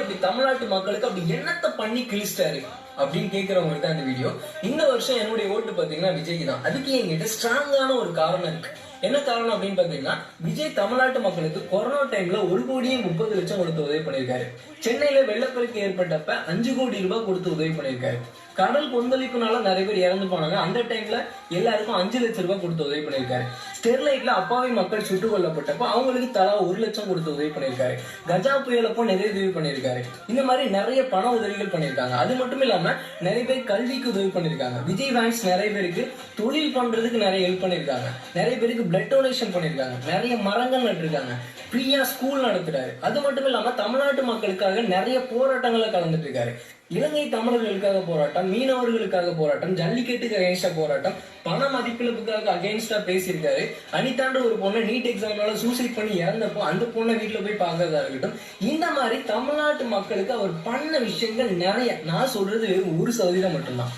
அப்படி தமிழ்நாட்டு மக்களுக்கு அப்படி என்னத்தை பண்ணி கிழிச்சிட்டாரு அப்படின்னு கேட்கிறவங்களுக்கு தான் இந்த வீடியோ. இந்த வருஷம் என்னுடைய ஓட்டு பாத்தீங்கன்னா விஜய்க்கு தான். அதுக்கு என்கிட்ட ஸ்ட்ராங்கான ஒரு காரணம் இருக்கு. என்ன காரணம் அப்படின்னு பாத்தீங்கன்னா, விஜய் தமிழ்நாட்டு மக்களுக்கு கொரோனா டைம்ல 1,30,00,000 கொடுத்து உதவி பண்ணிருக்காரு. சென்னையில வெள்ளப்பெருக்கு ஏற்பட்டப்ப 5 கோடி ரூபாய் கொடுத்து உதவி பண்ணிருக்காரு. கடல் கொந்தளிப்புனால நிறைய பேர் இறந்து போனாங்க. அந்த டைம்ல எல்லாருக்கும் 5 லட்சம் ரூபாய் கொடுத்து உதவி பண்ணிருக்காரு. ஸ்டெர்லைட்ல அப்பாவி மக்கள் சுட்டுக் கொல்லப்பட்டப்ப அவங்களுக்கு தலா 1 லட்சம் கொடுத்து உதவி பண்ணிருக்காரு. கஜா புயலப்போ நிறைய உதவி பண்ணிருக்காரு. இந்த மாதிரி நிறைய பண உதவிகள் பண்ணிருக்காங்க. அது மட்டும் இல்லாம நிறைய பேர் கல்விக்கு உதவி பண்ணிருக்காங்க. விஜய் ஃபேன்ஸ் நிறைய பேருக்கு தொழில் பண்றதுக்கு நிறைய ஹெல்ப் பண்ணிருக்காங்க. நிறைய பேருக்கு பிளட் டொனேஷன் பண்ணிருக்காங்க. நிறைய மரங்கள் நட்டிருக்காங்க. ஃப்ரீயா ஸ்கூல் நடத்துறாரு. அது மட்டும் இல்லாம தமிழ்நாட்டு மக்களுக்காக நிறைய போராட்டங்களை கலந்துட்டு இருக்காரு. இலங்கை தமிழர்களுக்காக போராட்டம், மீனவர்களுக்காக போராட்டம், ஜல்லிக்கட்டுக்கு அகேன்ஸ்டா போராட்டம், பண மதிப்பிழப்புக்காக அகேன்ஸ்டா பேசியிருக்காரு. அனிதாண்ட ஒரு பொண்ணை நீட் எக்ஸாம்னால சூசைட் பண்ணி இறந்தப்போ அந்த பொண்ணை வீட்டுல போய் பார்க்கறதா இருக்கட்டும். இந்த மாதிரி தமிழ்நாட்டு மக்களுக்கு அவர் பண்ண விஷயங்கள் நிறைய. நான் சொல்றது 1% மட்டும்தான்.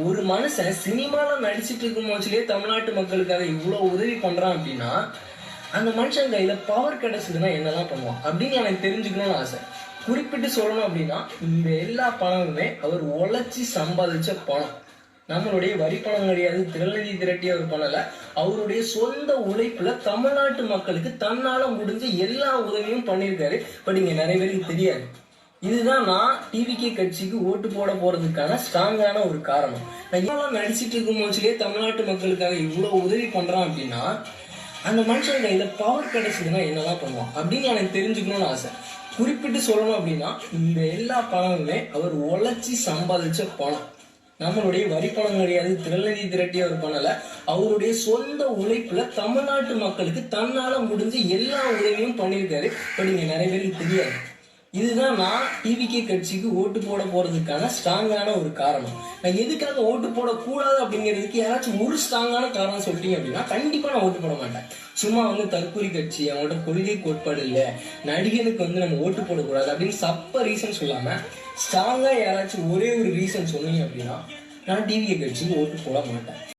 ஒரு மனுஷன் சினிமால நடிச்சிட்டு இருக்கும் போச்சுலயே தமிழ்நாட்டு மக்களுக்காக இவ்வளவு உதவி பண்றான் அப்படின்னா, அந்த மனுஷன் கையில பவர் கிடைச்சதுன்னா என்னெல்லாம் பண்ணுவான் அப்படின்னு எனக்கு தெரிஞ்சுக்கணும்னு ஆசை. குறிப்பிட்டு சொல்லணும் அப்படின்னா, இந்த எல்லா பணமுமே அவர் உழைச்சி சம்பாதிச்ச பணம். நம்மளுடைய வரி பணம் கிடையாது, திரள்நிதி திரட்டி அவர் பண்ணல. அவருடைய சொந்த உழைப்புல தமிழ்நாட்டு மக்களுக்கு தன்னால முடிஞ்ச எல்லா உதவியும் பண்ணியிருக்காரு. பட் இங்க நிறைய பேருக்கு தெரியாது. இதுதான் நான் டிவிகே கட்சிக்கு ஓட்டு போட போறதுக்கான ஸ்ட்ராங்கான ஒரு காரணம். நான் எல்லாம் நடிச்சிட்டு இருக்கும் போச்சுலயே தமிழ்நாட்டு மக்களுக்காக இவ்வளவு உதவி பண்றான் அப்படின்னா, அந்த மனுஷன் கையில பவர் கிடைச்சதுன்னா என்னெல்லாம் பண்ணுவான் அப்படின்னு எனக்கு தெரிஞ்சுக்கணும்னு ஆசை. குறிப்பிட்டு சொல்லணும் அப்படின்னா, இந்த எல்லா பணமுமே அவர் உழைச்சி சம்பாதிச்ச பணம். நம்மளுடைய வரி பணம் கிடையாது, திரள்நிதி திரட்டி அவர் பண்ணல. அவருடைய சொந்த உழைப்புல தமிழ்நாட்டு மக்களுக்கு தன்னால முடிஞ்ச எல்லா உதவியும் பண்ணியிருக்காரு. பட் இங்க நிறைய பேருக்கு தெரியாது. இதுதான் நான் டிவிகே கட்சிக்கு ஓட்டு போட போறதுக்கான ஸ்ட்ராங்கான ஒரு காரணம். நான் எதுக்காக ஓட்டு போடக்கூடாது அப்படிங்கிறதுக்கு யாராச்சும் ஒரு ஸ்ட்ராங்கான காரணம் சொல்லிட்டீங்க அப்படின்னா, கண்டிப்பா நான் ஓட்டு போட மாட்டேன். சும்மா தற்கூரி கட்சி, அவங்களோட கொள்கை கோட்பாடு இல்லை, நடிகனுக்கு நம்ம ஓட்டு போடக்கூடாது அப்படின்னு சப்ப ரீசன் சொல்லாம ஸ்ட்ராங்கா யாராச்சும் ஒரே ஒரு ரீசன் சொன்னீங்க அப்படின்னா, நான் டிவிகே கட்சிக்கு ஓட்டு போட மாட்டேன்.